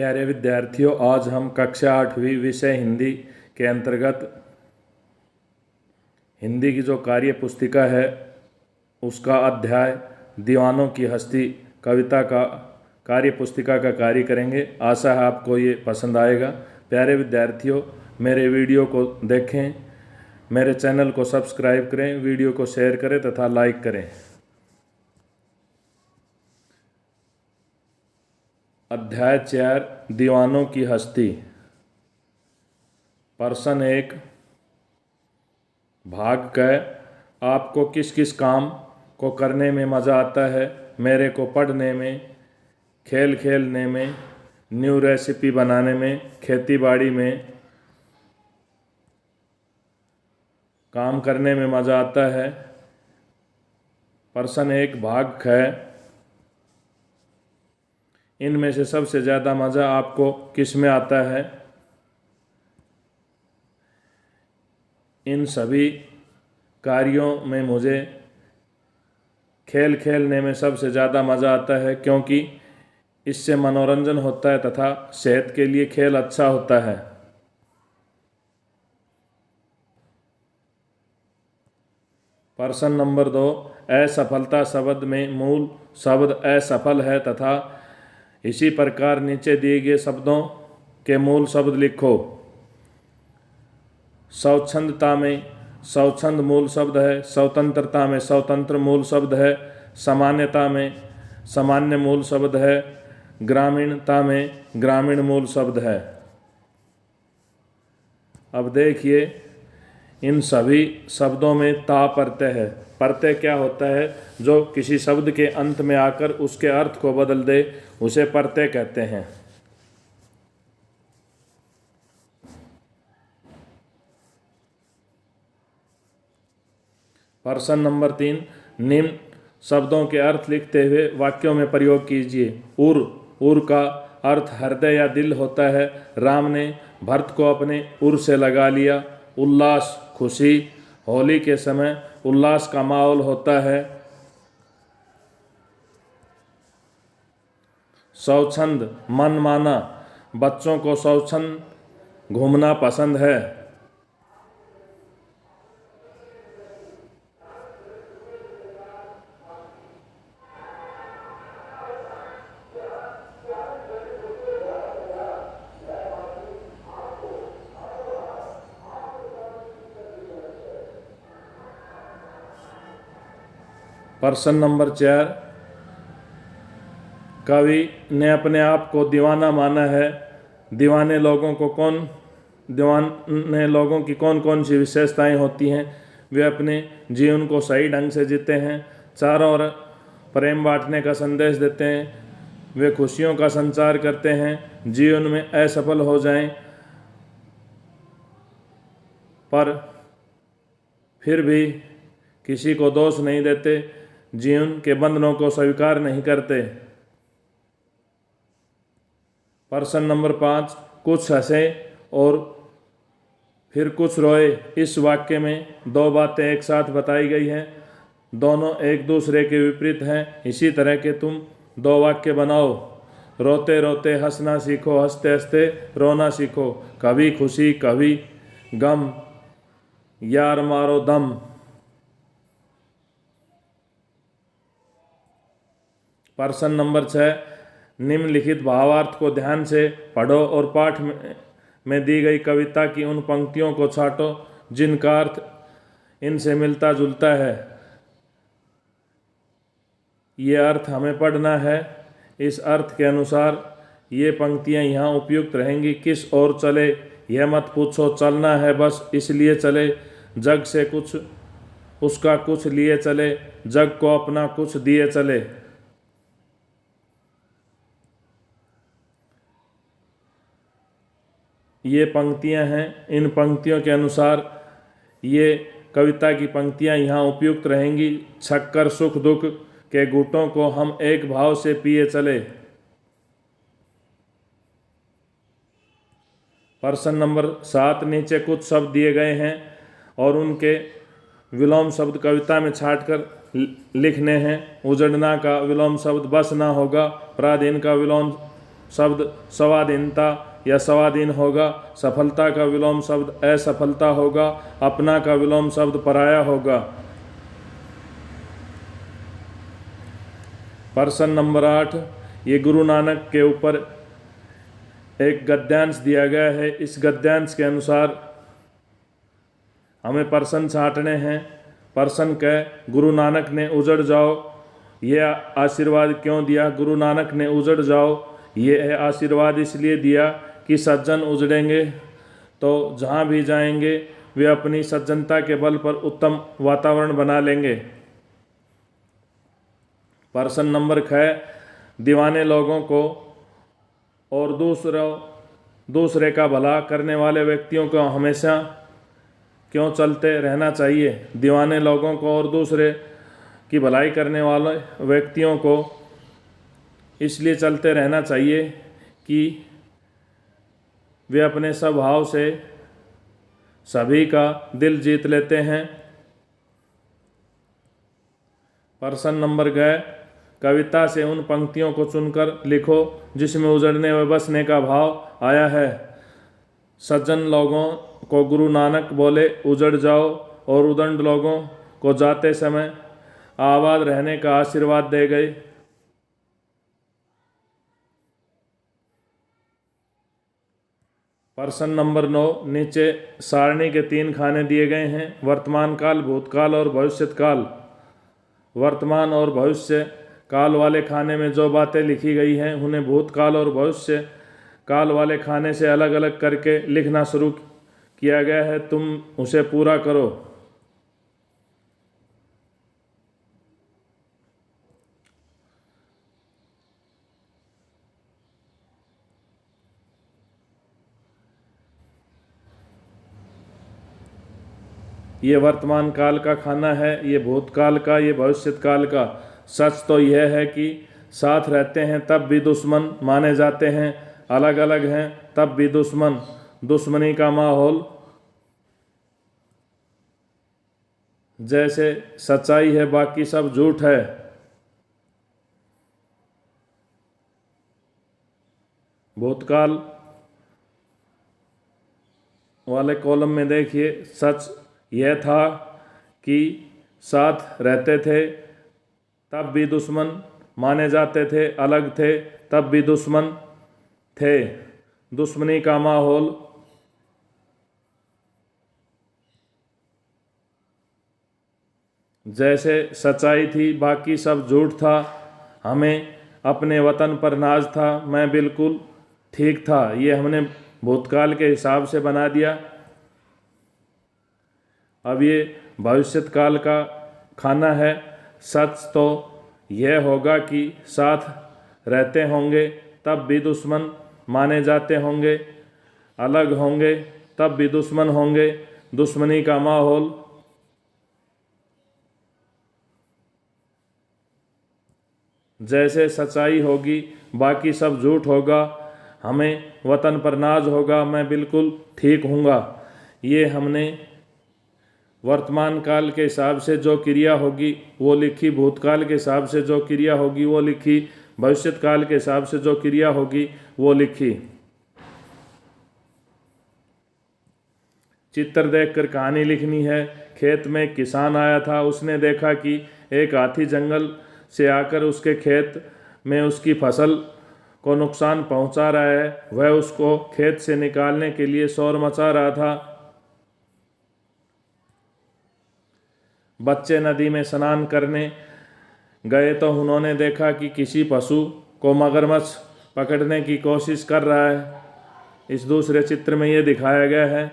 प्यारे विद्यार्थियों, आज हम कक्षा 8वीं विषय हिंदी के अंतर्गत हिंदी की जो कार्य पुस्तिका है उसका अध्याय दीवानों की हस्ती कविता का कार्य पुस्तिका का कार्य करेंगे। आशा है आपको ये पसंद आएगा। प्यारे विद्यार्थियों, मेरे वीडियो को देखें, मेरे चैनल को सब्सक्राइब करें, वीडियो को शेयर करें तथा लाइक करें। अध्याय 4 दीवानों की हस्ती। प्रश्न 1 भाग क आपको किस किस काम को करने में मज़ा आता है? मेरे को पढ़ने में, खेल खेलने में, न्यू रेसिपी बनाने में, खेती बाड़ी में काम करने में मज़ा आता है। प्रश्न 1 भाग ख इनमें से सबसे ज़्यादा मज़ा आपको किस में आता है? इन सभी कार्यों में मुझे खेल खेलने में सबसे ज़्यादा मज़ा आता है, क्योंकि इससे मनोरंजन होता है तथा सेहत के लिए खेल अच्छा होता है। प्रश्न नंबर 2 असफलता शब्द में मूल शब्द असफल है तथा इसी प्रकार नीचे दिए गए शब्दों के मूल शब्द लिखो। स्वच्छंदता में स्वच्छंद मूल शब्द है, स्वतंत्रता में स्वतंत्र मूल शब्द है, सामान्यता में सामान्य मूल शब्द है, ग्रामीणता में ग्रामीण मूल शब्द है। अब देखिए, इन सभी शब्दों में ता प्रत्यय है। प्रत्यय क्या होता है? जो किसी शब्द के अंत में आकर उसके अर्थ को बदल दे, उसे प्रत्यय कहते हैं। प्रश्न नंबर 3 निम्न शब्दों के अर्थ लिखते हुए वाक्यों में प्रयोग कीजिए। उर का अर्थ हृदय या दिल होता है। राम ने भरत को अपने उर से लगा लिया। उल्लास खुशी, होली के समय उल्लास का माहौल होता है। स्वच्छंद मन माना, बच्चों को स्वच्छंद घूमना पसंद है। प्रश्न नंबर 4 कवि ने अपने आप को दीवाना माना है। दीवाने लोगों की कौन कौन सी विशेषताएं होती हैं? वे अपने जीवन को सही ढंग से जीते हैं, चारों ओर प्रेम बांटने का संदेश देते हैं, वे खुशियों का संचार करते हैं, जीवन में असफल हो जाएं पर फिर भी किसी को दोष नहीं देते, जीवन के बंधनों को स्वीकार नहीं करते। प्रश्न नंबर 5 कुछ हंसे और फिर कुछ रोए। इस वाक्य में दो बातें एक साथ बताई गई हैं, दोनों एक दूसरे के विपरीत हैं। इसी तरह के तुम दो वाक्य बनाओ। रोते रोते हंसना सीखो, हंसते हंसते रोना सीखो, कभी खुशी कभी गम, यार मारो दम। प्रश्न नंबर 6 निम्नलिखित भावार्थ को ध्यान से पढ़ो और पाठ में दी गई कविता की उन पंक्तियों को छांटो जिनका अर्थ इनसे मिलता जुलता है। ये अर्थ हमें पढ़ना है। इस अर्थ के अनुसार ये पंक्तियां यहाँ उपयुक्त रहेंगी। किस ओर चले यह मत पूछो, चलना है बस इसलिए चले, जग से कुछ उसका कुछ लिए चले, जग को अपना कुछ दिए चले। ये पंक्तियां हैं। इन पंक्तियों के अनुसार ये कविता की पंक्तियां यहाँ उपयुक्त रहेंगी। छक्कर सुख दुख के घूंटों को हम एक भाव से पिए चले। प्रश्न नंबर 7 नीचे कुछ शब्द दिए गए हैं और उनके विलोम शब्द कविता में छांटकर लिखने हैं। उजड़ना का विलोम शब्द बस ना होगा। पराधीन का विलोम शब्द स्वाधीनता या स्वाधीन होगा। सफलता का विलोम शब्द असफलता होगा। अपना का विलोम शब्द पराया होगा। प्रश्न नंबर 8, ये गुरु नानक के ऊपर एक गद्यांश दिया गया है। इस गद्यांश के अनुसार हमें प्रश्न छांटने हैं। प्रश्न क, गुरु नानक ने उजड़ जाओ यह आशीर्वाद क्यों दिया? गुरु नानक ने उजड़ जाओ ये आशीर्वाद इसलिए दिया कि सज्जन उजड़ेंगे तो जहाँ भी जाएंगे वे अपनी सज्जनता के बल पर उत्तम वातावरण बना लेंगे। प्रश्न नंबर 6, दीवाने लोगों को और दूसरे का भला करने वाले व्यक्तियों को हमेशा क्यों चलते रहना चाहिए? दीवाने लोगों को और दूसरे की भलाई करने वाले व्यक्तियों को इसलिए चलते रहना चाहिए कि वे अपने स्वभाव से सभी का दिल जीत लेते हैं। प्रश्न नंबर 11, कविता से उन पंक्तियों को चुनकर लिखो जिसमें उजड़ने व बसने का भाव आया है। सज्जन लोगों को गुरु नानक बोले उजड़ जाओ और उदंड लोगों को जाते समय आबाद रहने का आशीर्वाद दे गए। प्रश्न नंबर 9, नीचे सारणी के 3 खाने दिए गए हैं। वर्तमान काल, भूतकाल और भविष्यत काल। वर्तमान और भविष्य काल वाले खाने में जो बातें लिखी गई हैं उन्हें भूतकाल और भविष्य काल वाले खाने से अलग अलग करके लिखना शुरू किया गया है। तुम उसे पूरा करो। ये वर्तमान काल का खाना है, ये भूतकाल का, ये भविष्यत काल का। सच तो यह है कि साथ रहते हैं तब भी दुश्मन माने जाते हैं, अलग अलग हैं तब भी दुश्मन। दुश्मनी का माहौल जैसे सच्चाई है बाकी सब झूठ है। भूतकाल वाले कॉलम में देखिए, सच यह था कि साथ रहते थे तब भी दुश्मन माने जाते थे, अलग थे तब भी दुश्मन थे। दुश्मनी का माहौल जैसे सच्चाई थी बाकी सब झूठ था। हमें अपने वतन पर नाज था, मैं बिल्कुल ठीक था। ये हमने भूतकाल के हिसाब से बना दिया। अब ये भविष्यत काल का खाना है। सच तो यह होगा कि साथ रहते होंगे तब भी दुश्मन माने जाते होंगे, अलग होंगे तब भी दुश्मन होंगे। दुश्मनी का माहौल जैसे सच्चाई होगी बाकी सब झूठ होगा। हमें वतन पर नाज होगा, मैं बिल्कुल ठीक हूँगा। ये हमने वर्तमान काल के हिसाब से जो क्रिया होगी वो लिखी, भूतकाल के हिसाब से जो क्रिया होगी वो लिखी, भविष्यत काल के हिसाब से जो क्रिया होगी वो लिखी। चित्र देखकर कहानी लिखनी है। खेत में एक किसान आया था। उसने देखा कि एक हाथी जंगल से आकर उसके खेत में उसकी फसल को नुकसान पहुंचा रहा है। वह उसको खेत से निकालने के लिए शोर मचा रहा था। बच्चे नदी में स्नान करने गए तो उन्होंने देखा कि किसी पशु को मगरमच्छ पकड़ने की कोशिश कर रहा है। इस दूसरे चित्र में ये दिखाया गया है।